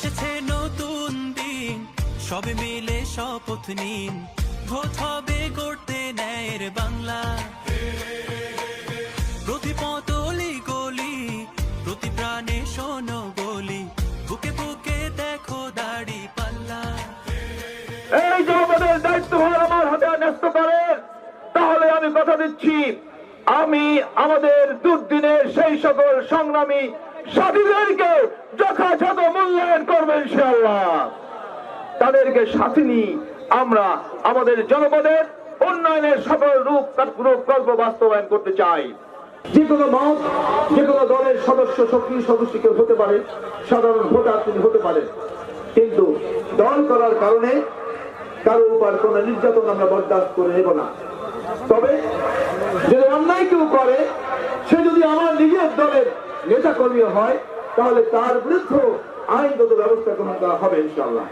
এসেছে নতুন দিন, সবে মিলে শপথ নিন, ভোট হবে গড়তে ন্যায়ের বাংলা। প্রতি পতলি গলি, প্রতি প্রাণে শোনো বলি, বুকে বুকে দেখো দাড়ি পাল্লা। এই জনপদের দায়িত্বভার আমার হাতে ন্যস্ত করেন, তাহলে আমি কথা দিচ্ছি, আমি আমাদের দুর্দিনের সেই সকল সংগ্রামী সাথীদেরকে যথাযথ মূল্যায়ন করবো ইনশাআল্লাহ। তাদেরকে সাথে নিয়ে আমরা আমাদের জনপদের উন্নয়নের সকল রূপকল্প বাস্তবায়ন করতে চাই। যে কোনো মত, যে কোনো দলের সদস্য, সক্রিয় সদস্য কেউ হতে পারে, সাধারণ ভোটার তিনি হতে পারেন, কিন্তু দল করার কারণে কারো উপর কোন নির্যাতন আমরা বরদাস্ত করে নেব না। তবে যদি অন্যায় কেউ করে, সে যদি আমার নিজের দলের নেতা কর্মী হয়, তাহলে তার বিরুদ্ধে আইনগত ব্যবস্থা গ্রহণ করা হবে ইনশাআল্লাহ।